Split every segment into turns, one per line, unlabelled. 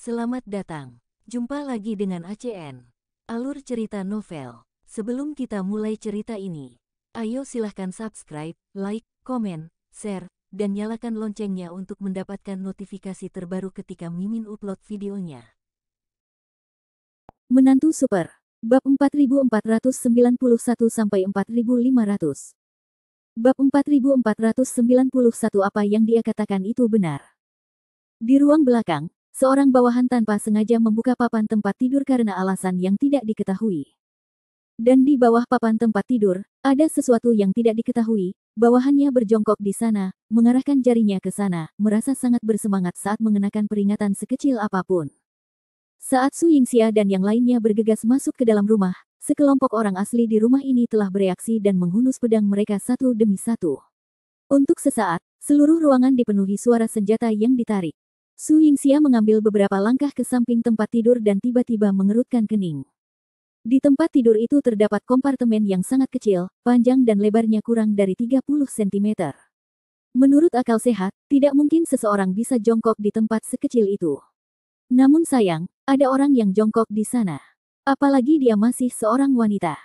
Selamat datang. Jumpa lagi dengan ACN. Alur cerita novel. Sebelum kita mulai cerita ini, ayo silahkan subscribe, like, komen, share, dan nyalakan loncengnya untuk mendapatkan notifikasi terbaru ketika Mimin upload videonya.
Menantu Super. Bab 4491-4500. Bab 4491 apa yang dia katakan itu benar. Di ruang belakang, seorang bawahan tanpa sengaja membuka papan tempat tidur karena alasan yang tidak diketahui. Dan di bawah papan tempat tidur, ada sesuatu yang tidak diketahui. Bawahannya berjongkok di sana, mengarahkan jarinya ke sana, merasa sangat bersemangat saat mengenakan peringatan sekecil apapun. Saat Su Yingxia dan yang lainnya bergegas masuk ke dalam rumah, sekelompok orang asli di rumah ini telah bereaksi dan menghunus pedang mereka satu demi satu. Untuk sesaat, seluruh ruangan dipenuhi suara senjata yang ditarik. Su Yingxia mengambil beberapa langkah ke samping tempat tidur dan tiba-tiba mengerutkan kening. Di tempat tidur itu terdapat kompartemen yang sangat kecil, panjang dan lebarnya kurang dari 30 cm. Menurut akal sehat, tidak mungkin seseorang bisa jongkok di tempat sekecil itu. Namun sayang, ada orang yang jongkok di sana. Apalagi dia masih seorang wanita.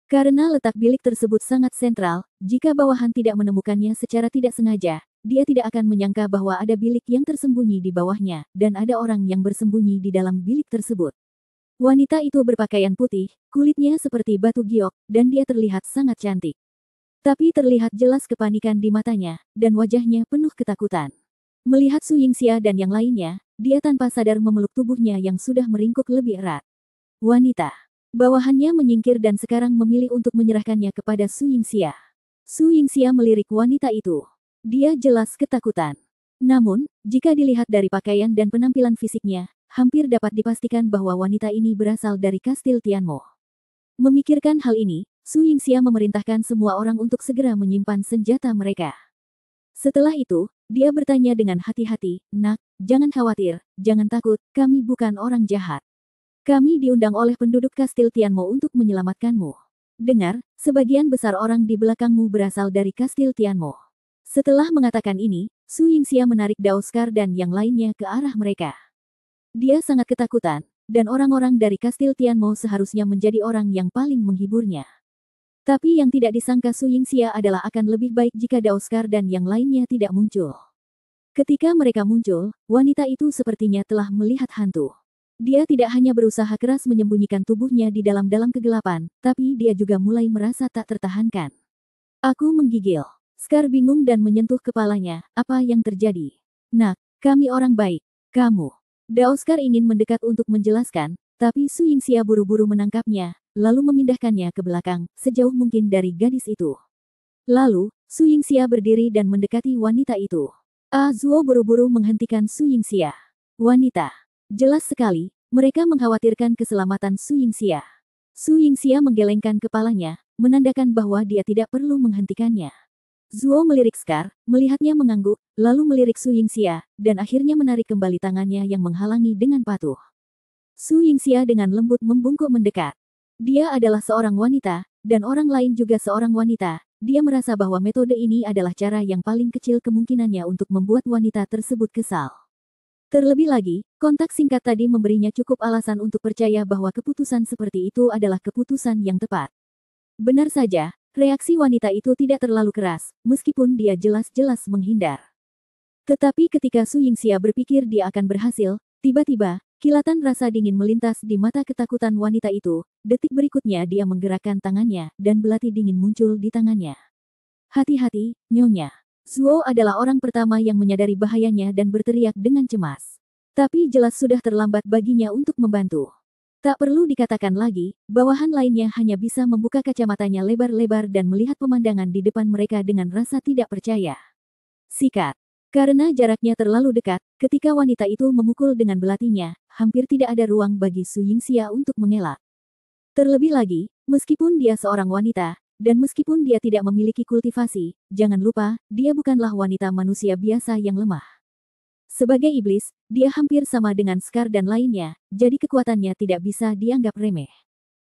Karena letak bilik tersebut sangat sentral, jika bawahan tidak menemukannya secara tidak sengaja, dia tidak akan menyangka bahwa ada bilik yang tersembunyi di bawahnya, dan ada orang yang bersembunyi di dalam bilik tersebut. Wanita itu berpakaian putih, kulitnya seperti batu giok, dan dia terlihat sangat cantik. Tapi terlihat jelas kepanikan di matanya, dan wajahnya penuh ketakutan. Melihat Su Yingxia dan yang lainnya, dia tanpa sadar memeluk tubuhnya yang sudah meringkuk lebih erat. Wanita. Bawahannya menyingkir dan sekarang memilih untuk menyerahkannya kepada Su Yingxia. Su Yingxia melirik wanita itu. Dia jelas ketakutan. Namun, jika dilihat dari pakaian dan penampilan fisiknya, hampir dapat dipastikan bahwa wanita ini berasal dari Kastil Tianmo. Memikirkan hal ini, Su Yingxia memerintahkan semua orang untuk segera menyimpan senjata mereka. Setelah itu, dia bertanya dengan hati-hati, "Nak, jangan khawatir, jangan takut, kami bukan orang jahat. Kami diundang oleh penduduk Kastil Tianmo untuk menyelamatkanmu. Dengar, sebagian besar orang di belakangmu berasal dari Kastil Tianmo." Setelah mengatakan ini, Su Yingxia menarik Daoskar dan yang lainnya ke arah mereka. Dia sangat ketakutan, dan orang-orang dari Kastil Tianmo seharusnya menjadi orang yang paling menghiburnya. Tapi yang tidak disangka Su Yingxia adalah akan lebih baik jika Daoskar dan yang lainnya tidak muncul. Ketika mereka muncul, wanita itu sepertinya telah melihat hantu. Dia tidak hanya berusaha keras menyembunyikan tubuhnya di dalam-dalam kegelapan, tapi dia juga mulai merasa tak tertahankan. "Aku menggigil." Scar bingung dan menyentuh kepalanya, "Apa yang terjadi?" "Nak, kami orang baik. Kamu." Daoskar ingin mendekat untuk menjelaskan, tapi Su Yingxia buru-buru menangkapnya, lalu memindahkannya ke belakang, sejauh mungkin dari gadis itu. Lalu, Su Yingxia berdiri dan mendekati wanita itu. Zuo buru-buru menghentikan Su Yingxia. "Wanita." Jelas sekali, mereka mengkhawatirkan keselamatan Su Yingxia. Su Yingxia menggelengkan kepalanya, menandakan bahwa dia tidak perlu menghentikannya. Zuo melirik Scar, melihatnya mengangguk, lalu melirik Su Yingxia, dan akhirnya menarik kembali tangannya yang menghalangi dengan patuh. Su Yingxia dengan lembut membungkuk mendekat. Dia adalah seorang wanita, dan orang lain juga seorang wanita. Dia merasa bahwa metode ini adalah cara yang paling kecil kemungkinannya untuk membuat wanita tersebut kesal. Terlebih lagi, kontak singkat tadi memberinya cukup alasan untuk percaya bahwa keputusan seperti itu adalah keputusan yang tepat. Benar saja, reaksi wanita itu tidak terlalu keras, meskipun dia jelas-jelas menghindar. Tetapi ketika Su Yingxia berpikir dia akan berhasil, tiba-tiba, kilatan rasa dingin melintas di mata ketakutan wanita itu. Detik berikutnya dia menggerakkan tangannya, dan belati dingin muncul di tangannya. "Hati-hati, Nyonya." Zuo adalah orang pertama yang menyadari bahayanya dan berteriak dengan cemas. Tapi jelas sudah terlambat baginya untuk membantu. Tak perlu dikatakan lagi, bawahan lainnya hanya bisa membuka kacamatanya lebar-lebar dan melihat pemandangan di depan mereka dengan rasa tidak percaya. Sikat. Karena jaraknya terlalu dekat, ketika wanita itu memukul dengan belatinya, hampir tidak ada ruang bagi Su Yingxia untuk mengelak. Terlebih lagi, meskipun dia seorang wanita, dan meskipun dia tidak memiliki kultivasi, jangan lupa, dia bukanlah wanita manusia biasa yang lemah. Sebagai iblis, dia hampir sama dengan Scar dan lainnya, jadi kekuatannya tidak bisa dianggap remeh.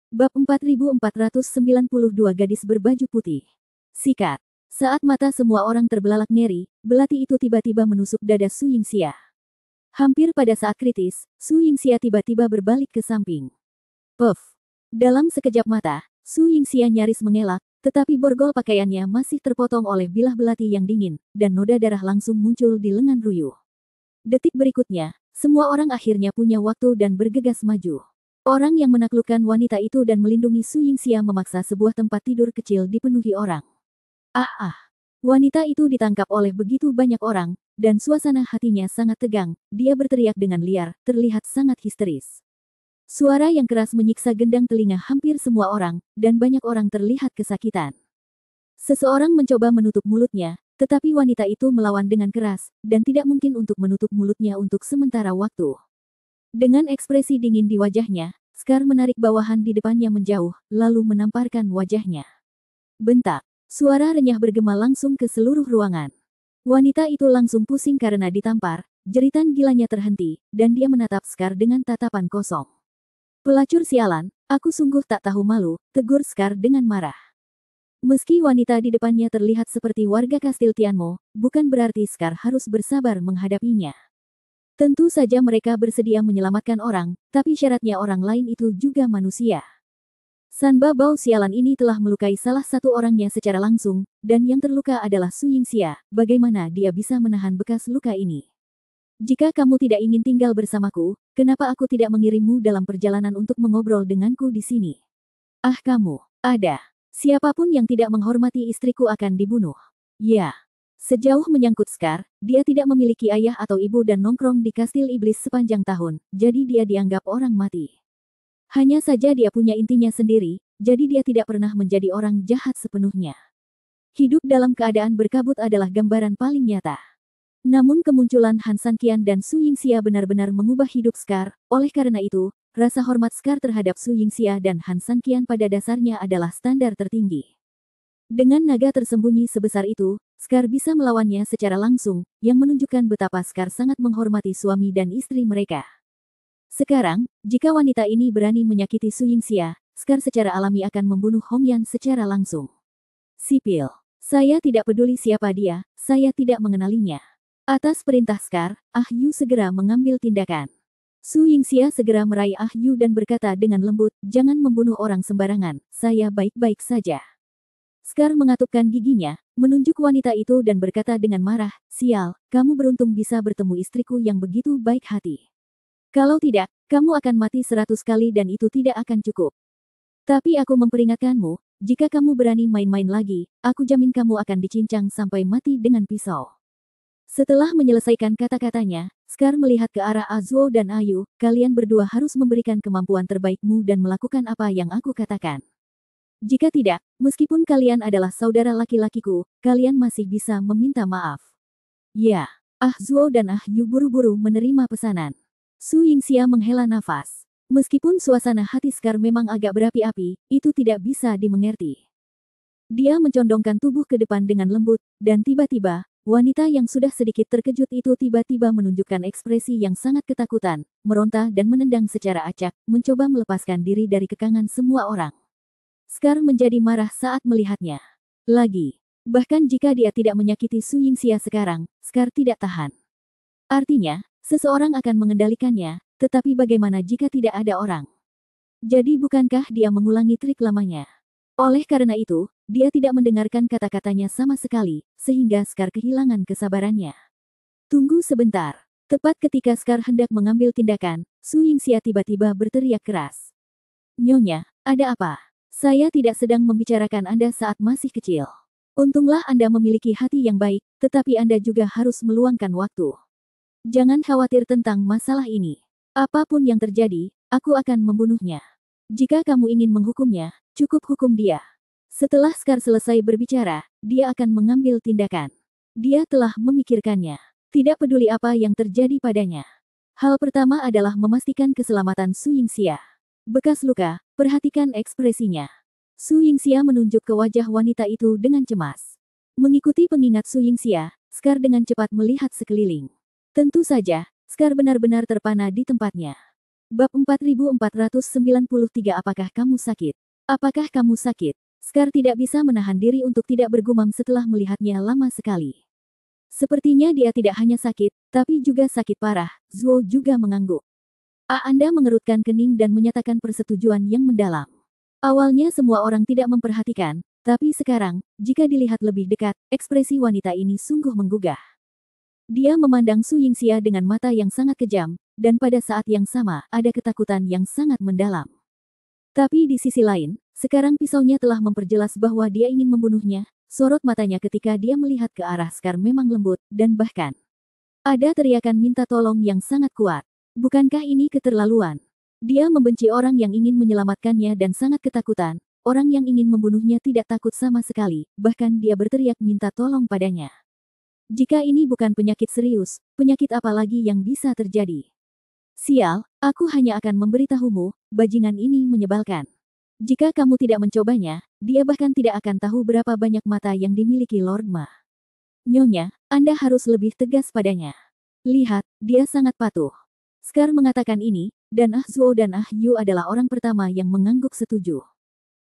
Bab 4492 Gadis Berbaju Putih. Sikat. Saat mata semua orang terbelalak ngeri, belati itu tiba-tiba menusuk dada Su Yingxia. Hampir pada saat kritis, Su Yingxia tiba-tiba berbalik ke samping. Puff! Dalam sekejap mata, Su Yingxia nyaris mengelak, tetapi borgol pakaiannya masih terpotong oleh bilah belati yang dingin, dan noda darah langsung muncul di lengan Ruyuh. Detik berikutnya, semua orang akhirnya punya waktu dan bergegas maju. Orang yang menaklukkan wanita itu dan melindungi Su Yingxia memaksa sebuah tempat tidur kecil dipenuhi orang. Ah! Wanita itu ditangkap oleh begitu banyak orang, dan suasana hatinya sangat tegang. Dia berteriak dengan liar, terlihat sangat histeris. Suara yang keras menyiksa gendang telinga hampir semua orang, dan banyak orang terlihat kesakitan. Seseorang mencoba menutup mulutnya, tetapi wanita itu melawan dengan keras, dan tidak mungkin untuk menutup mulutnya untuk sementara waktu. Dengan ekspresi dingin di wajahnya, Scar menarik bawahan di depannya menjauh, lalu menamparkan wajahnya. Bentak! Suara renyah bergema langsung ke seluruh ruangan. Wanita itu langsung pusing karena ditampar, jeritan gilanya terhenti, dan dia menatap Scar dengan tatapan kosong. Pelacur sialan, aku sungguh tak tahu malu, tegur Scar dengan marah. Meski wanita di depannya terlihat seperti warga Kastil Tianmo, bukan berarti Scar harus bersabar menghadapinya. Tentu saja mereka bersedia menyelamatkan orang, tapi syaratnya orang lain itu juga manusia. Sanba Bao sialan ini telah melukai salah satu orangnya secara langsung, dan yang terluka adalah Su Yingxia. Bagaimana dia bisa menahan bekas luka ini? Jika kamu tidak ingin tinggal bersamaku, kenapa aku tidak mengirimmu dalam perjalanan untuk mengobrol denganku di sini? Ah kamu, ada. Siapapun yang tidak menghormati istriku akan dibunuh. Ya. Sejauh menyangkut Scar, dia tidak memiliki ayah atau ibu dan nongkrong di kastil iblis sepanjang tahun, jadi dia dianggap orang mati. Hanya saja dia punya intinya sendiri, jadi dia tidak pernah menjadi orang jahat sepenuhnya. Hidup dalam keadaan berkabut adalah gambaran paling nyata. Namun kemunculan Han Sanqian dan Su Yingxia benar-benar mengubah hidup Scar, oleh karena itu, rasa hormat Scar terhadap Su Yingxia dan Han Sanqian pada dasarnya adalah standar tertinggi. Dengan naga tersembunyi sebesar itu, Scar bisa melawannya secara langsung, yang menunjukkan betapa Scar sangat menghormati suami dan istri mereka. Sekarang, jika wanita ini berani menyakiti Su Yingxia, Scar secara alami akan membunuh Hong Yan secara langsung. Sipil. Saya tidak peduli siapa dia, saya tidak mengenalinya. Atas perintah Scar, Ah Yu segera mengambil tindakan. Su Yingxia segera meraih Ah Yu dan berkata dengan lembut, jangan membunuh orang sembarangan, saya baik-baik saja. Scar mengatupkan giginya, menunjuk wanita itu dan berkata dengan marah, sial, kamu beruntung bisa bertemu istriku yang begitu baik hati. Kalau tidak, kamu akan mati 100 kali dan itu tidak akan cukup. Tapi aku memperingatkanmu, jika kamu berani main-main lagi, aku jamin kamu akan dicincang sampai mati dengan pisau. Setelah menyelesaikan kata-katanya, Scar melihat ke arah Azuo dan Ayu, kalian berdua harus memberikan kemampuan terbaikmu dan melakukan apa yang aku katakan. Jika tidak, meskipun kalian adalah saudara laki-lakiku, kalian masih bisa meminta maaf. Ya, Azuo dan Ayu buru-buru menerima pesanan. Su Yingxia menghela nafas. Meskipun suasana hati Scar memang agak berapi-api, itu tidak bisa dimengerti. Dia mencondongkan tubuh ke depan dengan lembut, dan tiba-tiba, wanita yang sudah sedikit terkejut itu tiba-tiba menunjukkan ekspresi yang sangat ketakutan, meronta dan menendang secara acak, mencoba melepaskan diri dari kekangan semua orang. Scar menjadi marah saat melihatnya. Lagi. Bahkan jika dia tidak menyakiti Su Yingxia sekarang, Scar tidak tahan. Artinya, seseorang akan mengendalikannya, tetapi bagaimana jika tidak ada orang? Jadi bukankah dia mengulangi trik lamanya? Oleh karena itu, dia tidak mendengarkan kata-katanya sama sekali, sehingga Scar kehilangan kesabarannya. Tunggu sebentar. Tepat ketika Scar hendak mengambil tindakan, Su Yingxia tiba-tiba berteriak keras. Nyonya, ada apa? Saya tidak sedang membicarakan Anda saat masih kecil. Untunglah Anda memiliki hati yang baik, tetapi Anda juga harus meluangkan waktu. Jangan khawatir tentang masalah ini. Apapun yang terjadi, aku akan membunuhnya. Jika kamu ingin menghukumnya, cukup hukum dia. Setelah Scar selesai berbicara, dia akan mengambil tindakan. Dia telah memikirkannya. Tidak peduli apa yang terjadi padanya. Hal pertama adalah memastikan keselamatan Su Yingxia. Bekas luka, perhatikan ekspresinya. Su Yingxia menunjuk ke wajah wanita itu dengan cemas. Mengikuti pengingat Su Yingxia, Scar dengan cepat melihat sekeliling. Tentu saja, Scar benar-benar terpana di tempatnya. Bab 4493. Apakah kamu sakit? Apakah kamu sakit? Scar tidak bisa menahan diri untuk tidak bergumam setelah melihatnya lama sekali. Sepertinya dia tidak hanya sakit, tapi juga sakit parah. Zuo juga mengangguk. Anda mengerutkan kening dan menyatakan persetujuan yang mendalam. Awalnya semua orang tidak memperhatikan, tapi sekarang, jika dilihat lebih dekat, ekspresi wanita ini sungguh menggugah. Dia memandang Su Yingxia dengan mata yang sangat kejam, dan pada saat yang sama, ada ketakutan yang sangat mendalam. Tapi di sisi lain, sekarang pisaunya telah memperjelas bahwa dia ingin membunuhnya. Sorot matanya ketika dia melihat ke arah Scar memang lembut, dan bahkan ada teriakan minta tolong yang sangat kuat. Bukankah ini keterlaluan? Dia membenci orang yang ingin menyelamatkannya dan sangat ketakutan. Orang yang ingin membunuhnya tidak takut sama sekali, bahkan dia berteriak minta tolong padanya. Jika ini bukan penyakit serius, penyakit apa lagi yang bisa terjadi? Sial, aku hanya akan memberitahumu, bajingan ini menyebalkan. Jika kamu tidak mencobanya, dia bahkan tidak akan tahu berapa banyak mata yang dimiliki Lord Ma. Nyonya, Anda harus lebih tegas padanya. Lihat, dia sangat patuh. Scar mengatakan ini, dan Zuo dan Yu adalah orang pertama yang mengangguk setuju.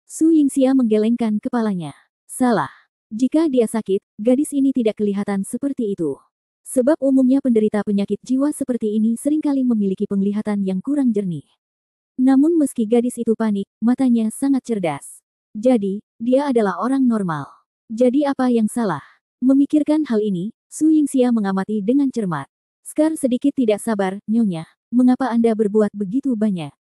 Su Yingxia menggelengkan kepalanya. Salah. Jika dia sakit, gadis ini tidak kelihatan seperti itu. Sebab umumnya penderita penyakit jiwa seperti ini seringkali memiliki penglihatan yang kurang jernih. Namun meski gadis itu panik, matanya sangat cerdas. Jadi, dia adalah orang normal. Jadi apa yang salah? Memikirkan hal ini, Su Yingxia mengamati dengan cermat. Scar sedikit tidak sabar, Nyonya, mengapa Anda berbuat begitu banyak?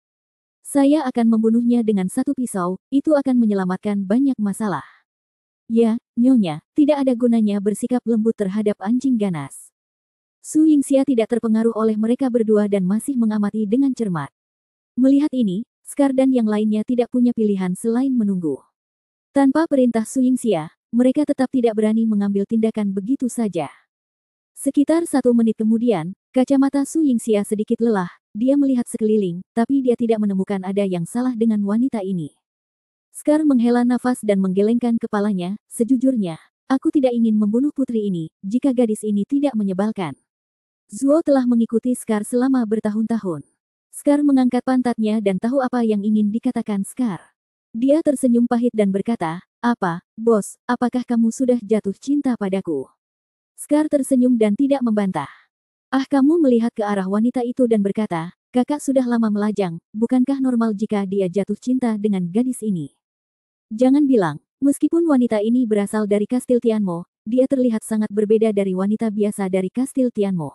Saya akan membunuhnya dengan satu pisau, itu akan menyelamatkan banyak masalah. Ya, Nyonya, tidak ada gunanya bersikap lembut terhadap anjing ganas. Su Yingxia tidak terpengaruh oleh mereka berdua dan masih mengamati dengan cermat. Melihat ini, Scar dan yang lainnya tidak punya pilihan selain menunggu. Tanpa perintah Su Yingxia, mereka tetap tidak berani mengambil tindakan begitu saja. Sekitar 1 menit kemudian, kacamata Su Yingxia sedikit lelah, dia melihat sekeliling, tapi dia tidak menemukan ada yang salah dengan wanita ini. Scar menghela nafas dan menggelengkan kepalanya, sejujurnya, aku tidak ingin membunuh putri ini, jika gadis ini tidak menyebalkan. Zuo telah mengikuti Scar selama bertahun-tahun. Scar mengangkat pantatnya dan tahu apa yang ingin dikatakan Scar. Dia tersenyum pahit dan berkata, "Apa, bos, apakah kamu sudah jatuh cinta padaku?" Scar tersenyum dan tidak membantah. Kamu melihat ke arah wanita itu dan berkata, "Kakak sudah lama melajang, bukankah normal jika dia jatuh cinta dengan gadis ini?" Jangan bilang, meskipun wanita ini berasal dari Kastil Tianmo, dia terlihat sangat berbeda dari wanita biasa dari Kastil Tianmo.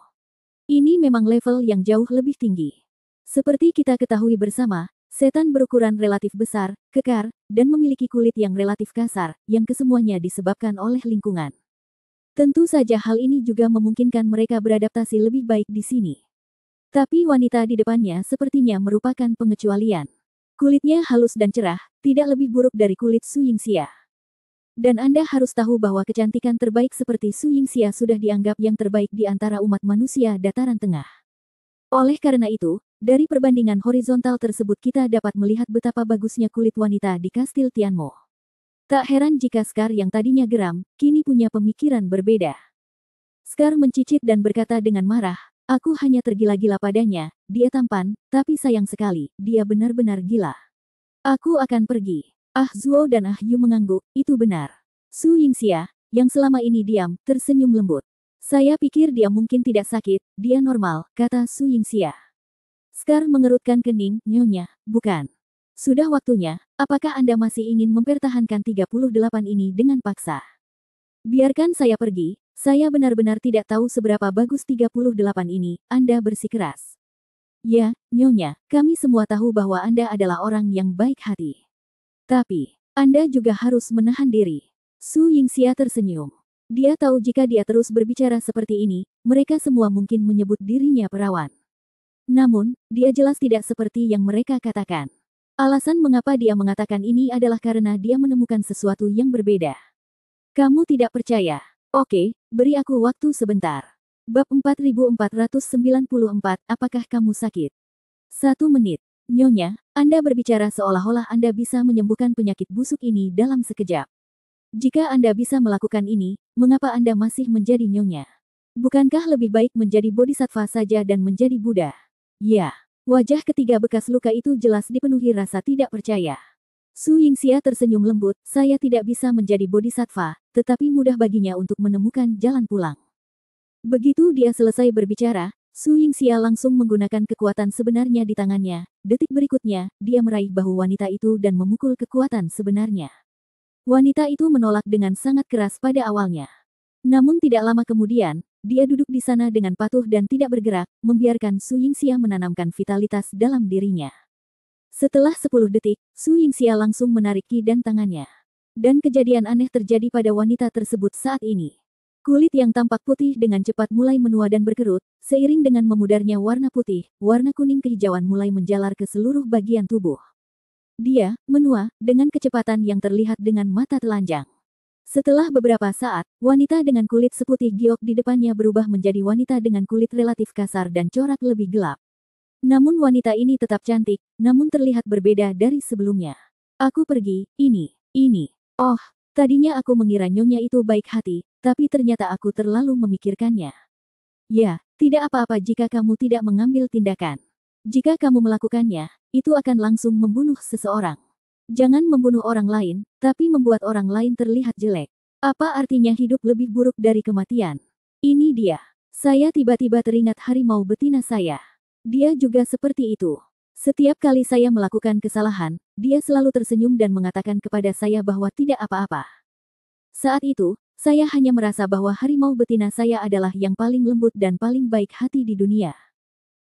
Ini memang level yang jauh lebih tinggi. Seperti kita ketahui bersama, setan berukuran relatif besar, kekar, dan memiliki kulit yang relatif kasar, yang kesemuanya disebabkan oleh lingkungan. Tentu saja hal ini juga memungkinkan mereka beradaptasi lebih baik di sini. Tapi wanita di depannya sepertinya merupakan pengecualian. Kulitnya halus dan cerah, tidak lebih buruk dari kulit Su Yingxia. Dan Anda harus tahu bahwa kecantikan terbaik seperti Su Yingxia sudah dianggap yang terbaik di antara umat manusia dataran tengah. Oleh karena itu, dari perbandingan horizontal tersebut kita dapat melihat betapa bagusnya kulit wanita di Kastil Tianmo. Tak heran jika Scar yang tadinya geram, kini punya pemikiran berbeda. Scar mencicit dan berkata dengan marah, "Aku hanya tergila-gila padanya, dia tampan, tapi sayang sekali, dia benar-benar gila. Aku akan pergi." Zuo dan Yu mengangguk, itu benar. Su Yingxia, yang selama ini diam, tersenyum lembut. "Saya pikir dia mungkin tidak sakit, dia normal," kata Su Yingxia. Scar mengerutkan kening, "Nyonya, bukan. Sudah waktunya, apakah Anda masih ingin mempertahankan 38 ini dengan paksa? Biarkan saya pergi, saya benar-benar tidak tahu seberapa bagus 38 ini," Anda bersikeras. "Ya, Nyonya, kami semua tahu bahwa Anda adalah orang yang baik hati. Tapi, Anda juga harus menahan diri." Su Yingxia tersenyum. Dia tahu jika dia terus berbicara seperti ini, mereka semua mungkin menyebut dirinya perawan. Namun, dia jelas tidak seperti yang mereka katakan. Alasan mengapa dia mengatakan ini adalah karena dia menemukan sesuatu yang berbeda. "Kamu tidak percaya? Oke, beri aku waktu sebentar." Bab 4494, apakah kamu sakit? 1 menit. Nyonya, Anda berbicara seolah-olah Anda bisa menyembuhkan penyakit busuk ini dalam sekejap. Jika Anda bisa melakukan ini, mengapa Anda masih menjadi nyonya? Bukankah lebih baik menjadi bodhisattva saja dan menjadi Buddha? Ya, wajah ketiga bekas luka itu jelas dipenuhi rasa tidak percaya. Su Yingxia tersenyum lembut, "Saya tidak bisa menjadi bodhisattva, tetapi mudah baginya untuk menemukan jalan pulang." Begitu dia selesai berbicara, Su Yingxia langsung menggunakan kekuatan sebenarnya di tangannya. Detik berikutnya, dia meraih bahu wanita itu dan memukul kekuatan sebenarnya. Wanita itu menolak dengan sangat keras pada awalnya. Namun tidak lama kemudian, dia duduk di sana dengan patuh dan tidak bergerak, membiarkan Su Yingxia menanamkan vitalitas dalam dirinya. Setelah 10 detik, Su Yingxia langsung menarik ki dan tangannya. Dan kejadian aneh terjadi pada wanita tersebut saat ini. Kulit yang tampak putih dengan cepat mulai menua dan berkerut, seiring dengan memudarnya warna putih, warna kuning kehijauan mulai menjalar ke seluruh bagian tubuh. Dia menua dengan kecepatan yang terlihat dengan mata telanjang. Setelah beberapa saat, wanita dengan kulit seputih giok di depannya berubah menjadi wanita dengan kulit relatif kasar dan corak lebih gelap. Namun wanita ini tetap cantik, namun terlihat berbeda dari sebelumnya. Aku pergi, ini. Oh, tadinya aku mengira nyonya itu baik hati, tapi ternyata aku terlalu memikirkannya. Ya, tidak apa-apa jika kamu tidak mengambil tindakan. Jika kamu melakukannya, itu akan langsung membunuh seseorang. Jangan membunuh orang lain, tapi membuat orang lain terlihat jelek. Apa artinya hidup lebih buruk dari kematian? Ini dia. Saya tiba-tiba teringat harimau betina saya. Dia juga seperti itu. Setiap kali saya melakukan kesalahan, dia selalu tersenyum dan mengatakan kepada saya bahwa tidak apa-apa. Saat itu, saya hanya merasa bahwa harimau betina saya adalah yang paling lembut dan paling baik hati di dunia.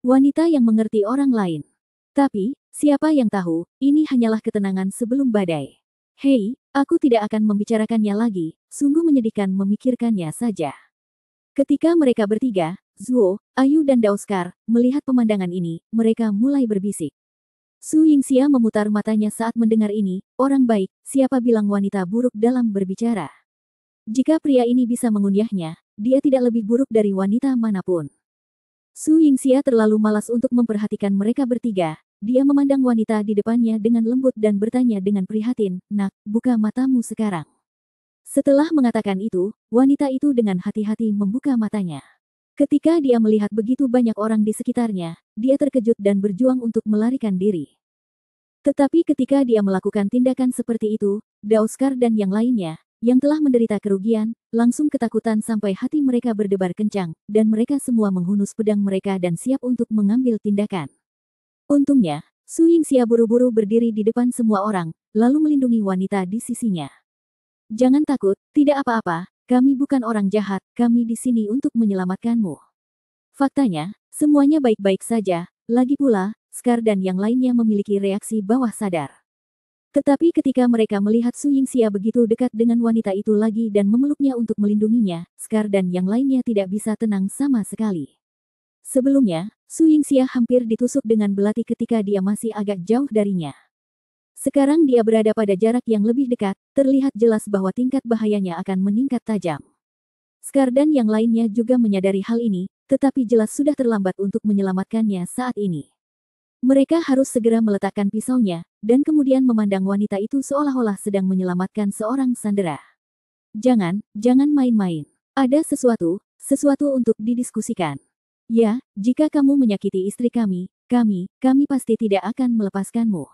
Wanita yang mengerti orang lain. Tapi, siapa yang tahu, ini hanyalah ketenangan sebelum badai. Hei, aku tidak akan membicarakannya lagi, sungguh menyedihkan memikirkannya saja. Ketika mereka bertiga, Zuo, Ayu dan Daoskar, melihat pemandangan ini, mereka mulai berbisik. Su Yingxia memutar matanya saat mendengar ini, orang baik, siapa bilang wanita buruk dalam berbicara. Jika pria ini bisa mengunyahnya, dia tidak lebih buruk dari wanita manapun. Su Yingxia terlalu malas untuk memperhatikan mereka bertiga. Dia memandang wanita di depannya dengan lembut dan bertanya dengan prihatin, "Nak, buka matamu sekarang." Setelah mengatakan itu, wanita itu dengan hati-hati membuka matanya. Ketika dia melihat begitu banyak orang di sekitarnya, dia terkejut dan berjuang untuk melarikan diri. Tetapi ketika dia melakukan tindakan seperti itu, Daoskar dan yang lainnya, yang telah menderita kerugian, langsung ketakutan sampai hati mereka berdebar kencang, dan mereka semua menghunus pedang mereka dan siap untuk mengambil tindakan. Untungnya, Su Yingxia buru-buru berdiri di depan semua orang, lalu melindungi wanita di sisinya. "Jangan takut, tidak apa-apa, kami bukan orang jahat, kami di sini untuk menyelamatkanmu." Faktanya, semuanya baik-baik saja, lagi pula, Scar dan yang lainnya memiliki reaksi bawah sadar. Tetapi ketika mereka melihat Su Yingxia begitu dekat dengan wanita itu lagi dan memeluknya untuk melindunginya, Scar dan yang lainnya tidak bisa tenang sama sekali. Sebelumnya, Su Yingxia hampir ditusuk dengan belati ketika dia masih agak jauh darinya. Sekarang dia berada pada jarak yang lebih dekat, terlihat jelas bahwa tingkat bahayanya akan meningkat tajam. Scar dan yang lainnya juga menyadari hal ini, tetapi jelas sudah terlambat untuk menyelamatkannya saat ini. Mereka harus segera meletakkan pisaunya, dan kemudian memandang wanita itu seolah-olah sedang menyelamatkan seorang sandera. Jangan main-main. Ada sesuatu untuk didiskusikan. Ya, jika kamu menyakiti istri kami pasti tidak akan melepaskanmu.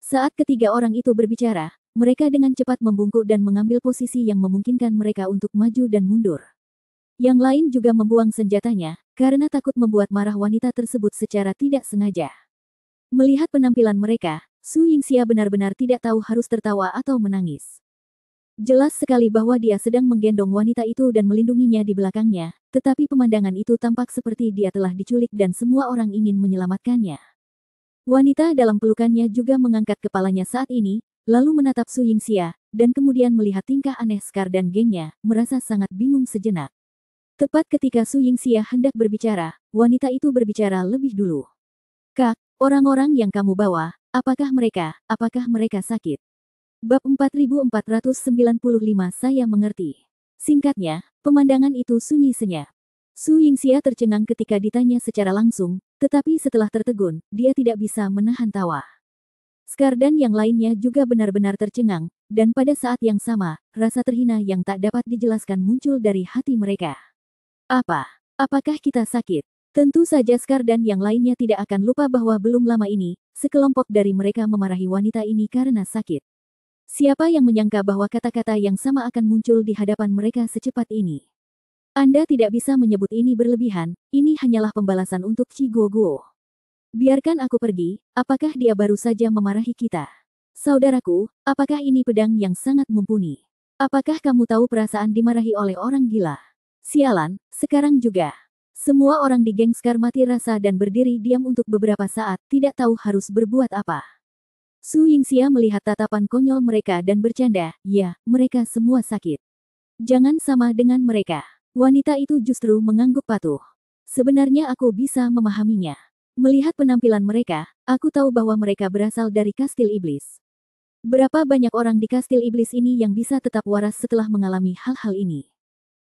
Saat ketiga orang itu berbicara, mereka dengan cepat membungkuk dan mengambil posisi yang memungkinkan mereka untuk maju dan mundur. Yang lain juga membuang senjatanya, karena takut membuat marah wanita tersebut secara tidak sengaja. Melihat penampilan mereka, Su Yingxia benar-benar tidak tahu harus tertawa atau menangis. Jelas sekali bahwa dia sedang menggendong wanita itu dan melindunginya di belakangnya, tetapi pemandangan itu tampak seperti dia telah diculik dan semua orang ingin menyelamatkannya. Wanita dalam pelukannya juga mengangkat kepalanya saat ini, lalu menatap Su Yingxia, dan kemudian melihat tingkah aneh Scar dan gengnya, merasa sangat bingung sejenak. Tepat ketika Su Yingxia hendak berbicara, wanita itu berbicara lebih dulu. "Kak, orang-orang yang kamu bawa, apakah mereka sakit?" Bab 4495 Saya mengerti. Singkatnya, pemandangan itu sunyi senyap. Su Yingxia tercengang ketika ditanya secara langsung, tetapi setelah tertegun, dia tidak bisa menahan tawa. Scar dan yang lainnya juga benar-benar tercengang, dan pada saat yang sama, rasa terhina yang tak dapat dijelaskan muncul dari hati mereka. Apakah kita sakit? Tentu saja Scar dan yang lainnya tidak akan lupa bahwa belum lama ini, sekelompok dari mereka memarahi wanita ini karena sakit. Siapa yang menyangka bahwa kata-kata yang sama akan muncul di hadapan mereka secepat ini? Anda tidak bisa menyebut ini berlebihan, ini hanyalah pembalasan untuk Chi Guoguo. Biarkan aku pergi, apakah dia baru saja memarahi kita? Saudaraku, apakah ini pedang yang sangat mumpuni? Apakah kamu tahu perasaan dimarahi oleh orang gila? Sialan, sekarang juga. Semua orang di geng Scar mati rasa dan berdiri diam untuk beberapa saat, tidak tahu harus berbuat apa. Su Yingxia melihat tatapan konyol mereka dan bercanda, ya, mereka semua sakit. Jangan sama dengan mereka. Wanita itu justru mengangguk patuh. Sebenarnya aku bisa memahaminya. Melihat penampilan mereka, aku tahu bahwa mereka berasal dari kastil iblis. Berapa banyak orang di kastil iblis ini yang bisa tetap waras setelah mengalami hal-hal ini?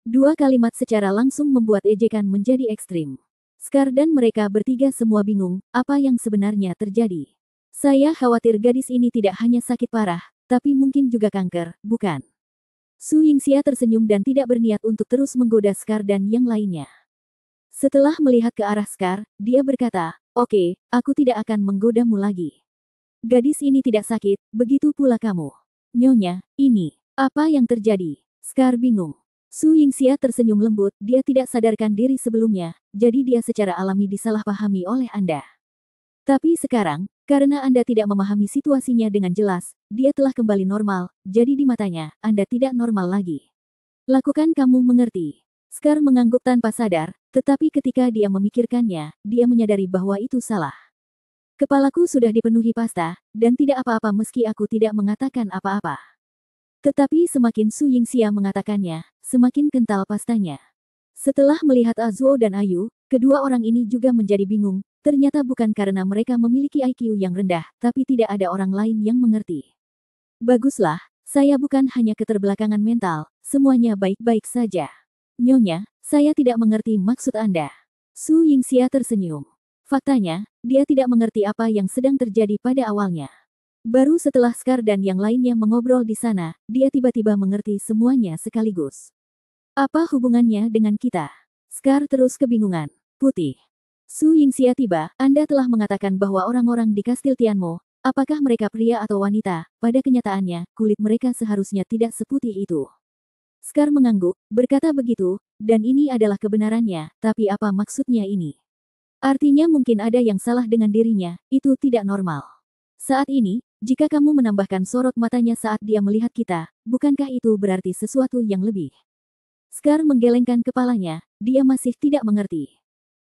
Dua kalimat secara langsung membuat ejekan menjadi ekstrim. Scar dan mereka bertiga semua bingung, apa yang sebenarnya terjadi. Saya khawatir gadis ini tidak hanya sakit parah, tapi mungkin juga kanker, bukan? Su Yingxia tersenyum dan tidak berniat untuk terus menggoda Scar dan yang lainnya. Setelah melihat ke arah Scar, dia berkata, "Oke, aku tidak akan menggodamu lagi. Gadis ini tidak sakit, begitu pula kamu." "Nyonya, ini, apa yang terjadi?" Scar bingung. Su Yingxia tersenyum lembut, dia tidak sadarkan diri sebelumnya, jadi dia secara alami disalahpahami oleh Anda. Tapi sekarang, karena Anda tidak memahami situasinya dengan jelas, dia telah kembali normal, jadi di matanya, Anda tidak normal lagi. Lakukan kamu mengerti. Scar mengangguk tanpa sadar, tetapi ketika dia memikirkannya, dia menyadari bahwa itu salah. Kepalaku sudah dipenuhi pasta, dan tidak apa-apa meski aku tidak mengatakan apa-apa. Tetapi semakin Su Yingxia mengatakannya, semakin kental pastanya. Setelah melihat Azuo dan Ayu, kedua orang ini juga menjadi bingung. Ternyata bukan karena mereka memiliki IQ yang rendah, tapi tidak ada orang lain yang mengerti. Baguslah, saya bukan hanya keterbelakangan mental, semuanya baik-baik saja. Nyonya, saya tidak mengerti maksud Anda. Su Yingxia tersenyum. Faktanya, dia tidak mengerti apa yang sedang terjadi pada awalnya. Baru setelah Scar dan yang lainnya mengobrol di sana, dia tiba-tiba mengerti semuanya sekaligus. Apa hubungannya dengan kita? Scar terus kebingungan. Putih. Su Yingxia tiba, Anda telah mengatakan bahwa orang-orang di kastil Tianmo, apakah mereka pria atau wanita, pada kenyataannya, kulit mereka seharusnya tidak seputih itu. Scar mengangguk, berkata begitu, dan ini adalah kebenarannya, tapi apa maksudnya ini? Artinya mungkin ada yang salah dengan dirinya, itu tidak normal. Saat ini, jika kamu menambahkan sorot matanya saat dia melihat kita, bukankah itu berarti sesuatu yang lebih? Scar menggelengkan kepalanya, dia masih tidak mengerti.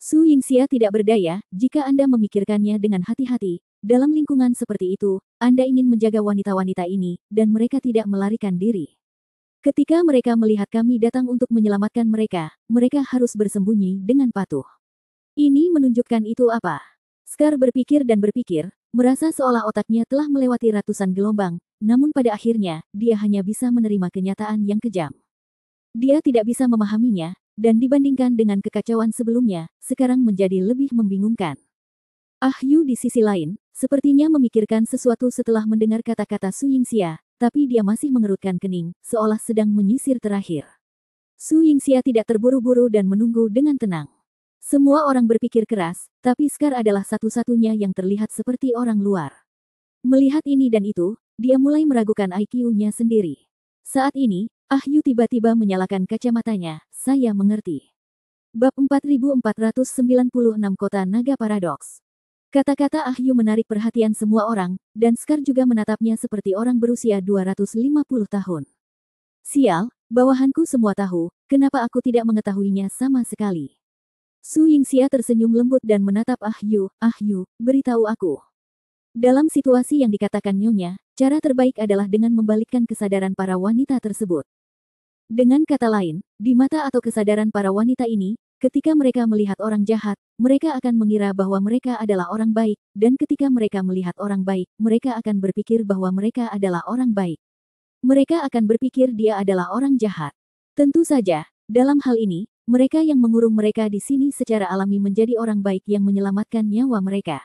Su Yingxia tidak berdaya, jika Anda memikirkannya dengan hati-hati, dalam lingkungan seperti itu, Anda ingin menjaga wanita-wanita ini, dan mereka tidak melarikan diri. Ketika mereka melihat kami datang untuk menyelamatkan mereka, mereka harus bersembunyi dengan patuh. Ini menunjukkan itu apa? Scar berpikir dan berpikir, merasa seolah otaknya telah melewati ratusan gelombang, namun pada akhirnya, dia hanya bisa menerima kenyataan yang kejam. Dia tidak bisa memahaminya, dan dibandingkan dengan kekacauan sebelumnya, sekarang menjadi lebih membingungkan. Ah Yu di sisi lain, sepertinya memikirkan sesuatu setelah mendengar kata-kata Su Yingxia, tapi dia masih mengerutkan kening, seolah sedang menyisir terakhir. Su Yingxia tidak terburu-buru dan menunggu dengan tenang. Semua orang berpikir keras, tapi Scar adalah satu-satunya yang terlihat seperti orang luar. Melihat ini dan itu, dia mulai meragukan IQ-nya sendiri. Saat ini, Ah Yu tiba-tiba menyalakan kacamatanya, saya mengerti. Bab 4496 Kota Naga Paradoks. Kata-kata Ah Yu menarik perhatian semua orang, dan Scar juga menatapnya seperti orang berusia 250 tahun. Sial, bawahanku semua tahu, kenapa aku tidak mengetahuinya sama sekali. Su Yingxia tersenyum lembut dan menatap Ah Yu, beritahu aku. Dalam situasi yang dikatakan Nyonya, cara terbaik adalah dengan membalikkan kesadaran para wanita tersebut. Dengan kata lain, di mata atau kesadaran para wanita ini, ketika mereka melihat orang jahat, mereka akan mengira bahwa mereka adalah orang baik, dan ketika mereka melihat orang baik, mereka akan berpikir bahwa mereka adalah orang baik. Mereka akan berpikir dia adalah orang jahat. Tentu saja, dalam hal ini, mereka yang mengurung mereka di sini secara alami menjadi orang baik yang menyelamatkan nyawa mereka.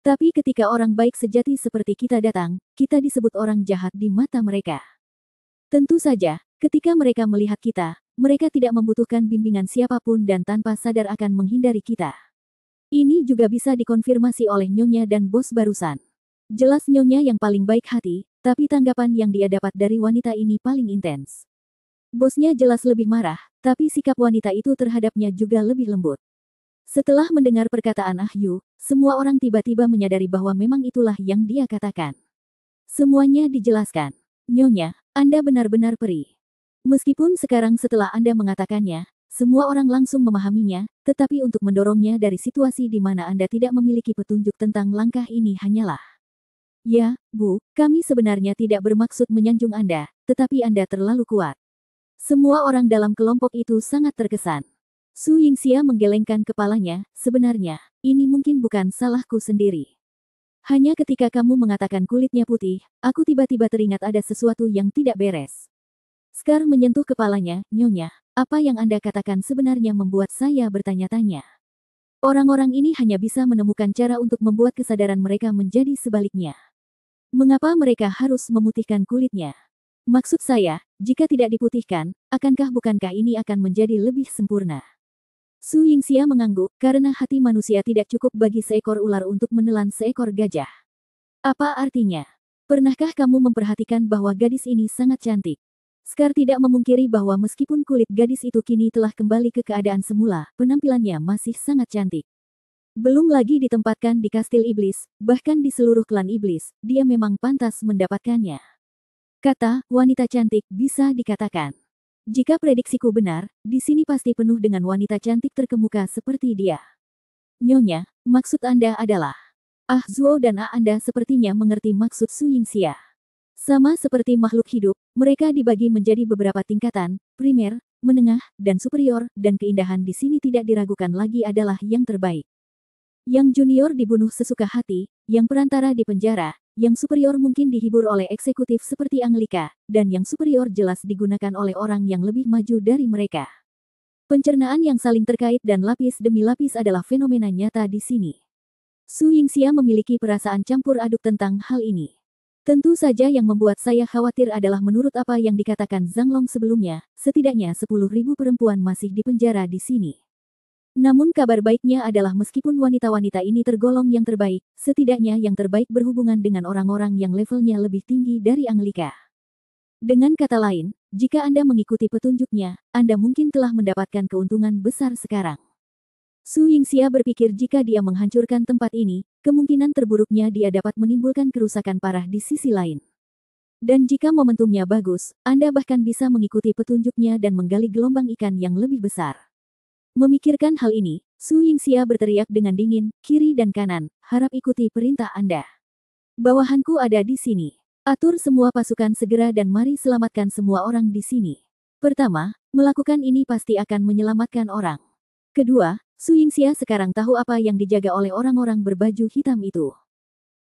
Tapi ketika orang baik sejati seperti kita datang, kita disebut orang jahat di mata mereka. Tentu saja, ketika mereka melihat kita, mereka tidak membutuhkan bimbingan siapapun dan tanpa sadar akan menghindari kita. Ini juga bisa dikonfirmasi oleh Nyonya dan bos barusan. Jelas Nyonya yang paling baik hati, tapi tanggapan yang dia dapat dari wanita ini paling intens. Bosnya jelas lebih marah, tapi sikap wanita itu terhadapnya juga lebih lembut. Setelah mendengar perkataan Ah Yu, semua orang tiba-tiba menyadari bahwa memang itulah yang dia katakan. Semuanya dijelaskan. Nyonya, Anda benar-benar peri. Meskipun sekarang setelah Anda mengatakannya, semua orang langsung memahaminya, tetapi untuk mendorongnya dari situasi di mana Anda tidak memiliki petunjuk tentang langkah ini hanyalah. Ya, Bu, kami sebenarnya tidak bermaksud menyanjung Anda, tetapi Anda terlalu kuat. Semua orang dalam kelompok itu sangat terkesan. Su Yingxia menggelengkan kepalanya, sebenarnya, ini mungkin bukan salahku sendiri. Hanya ketika kamu mengatakan kulitnya putih, aku tiba-tiba teringat ada sesuatu yang tidak beres. Scar menyentuh kepalanya, Nyonya, apa yang Anda katakan sebenarnya membuat saya bertanya-tanya. Orang-orang ini hanya bisa menemukan cara untuk membuat kesadaran mereka menjadi sebaliknya. Mengapa mereka harus memutihkan kulitnya? Maksud saya, jika tidak diputihkan, bukankah ini akan menjadi lebih sempurna? Su Yingxia mengangguk, karena hati manusia tidak cukup bagi seekor ular untuk menelan seekor gajah. Apa artinya? Pernahkah kamu memperhatikan bahwa gadis ini sangat cantik? Scar tidak memungkiri bahwa meskipun kulit gadis itu kini telah kembali ke keadaan semula, penampilannya masih sangat cantik. Belum lagi ditempatkan di kastil iblis, bahkan di seluruh klan iblis, dia memang pantas mendapatkannya. Kata, wanita cantik, bisa dikatakan. Jika prediksiku benar, di sini pasti penuh dengan wanita cantik terkemuka seperti dia. Nyonya, maksud Anda adalah... Ah Zuo dan Anda sepertinya mengerti maksud Su Yingxia. Sama seperti makhluk hidup, mereka dibagi menjadi beberapa tingkatan, primer, menengah, dan superior, dan keindahan di sini tidak diragukan lagi adalah yang terbaik. Yang junior dibunuh sesuka hati, yang perantara di penjara, yang superior mungkin dihibur oleh eksekutif seperti Anglika, dan yang superior jelas digunakan oleh orang yang lebih maju dari mereka. Pencernaan yang saling terkait dan lapis demi lapis adalah fenomena nyata di sini. Su Yingxia memiliki perasaan campur aduk tentang hal ini. Tentu saja yang membuat saya khawatir adalah menurut apa yang dikatakan Zhang Long sebelumnya, setidaknya 10.000 perempuan masih dipenjara di sini. Namun kabar baiknya adalah meskipun wanita-wanita ini tergolong yang terbaik, setidaknya yang terbaik berhubungan dengan orang-orang yang levelnya lebih tinggi dari Anglika. Dengan kata lain, jika Anda mengikuti petunjuknya, Anda mungkin telah mendapatkan keuntungan besar sekarang. Su Yingxia berpikir jika dia menghancurkan tempat ini, kemungkinan terburuknya dia dapat menimbulkan kerusakan parah di sisi lain. Dan jika momentumnya bagus, Anda bahkan bisa mengikuti petunjuknya dan menggali gelombang ikan yang lebih besar. Memikirkan hal ini, Su Yingxia berteriak dengan dingin, kiri dan kanan, harap ikuti perintah Anda. Bawahanku ada di sini. Atur semua pasukan segera dan mari selamatkan semua orang di sini. Pertama, melakukan ini pasti akan menyelamatkan orang. Kedua, Su Yingxia sekarang tahu apa yang dijaga oleh orang-orang berbaju hitam itu.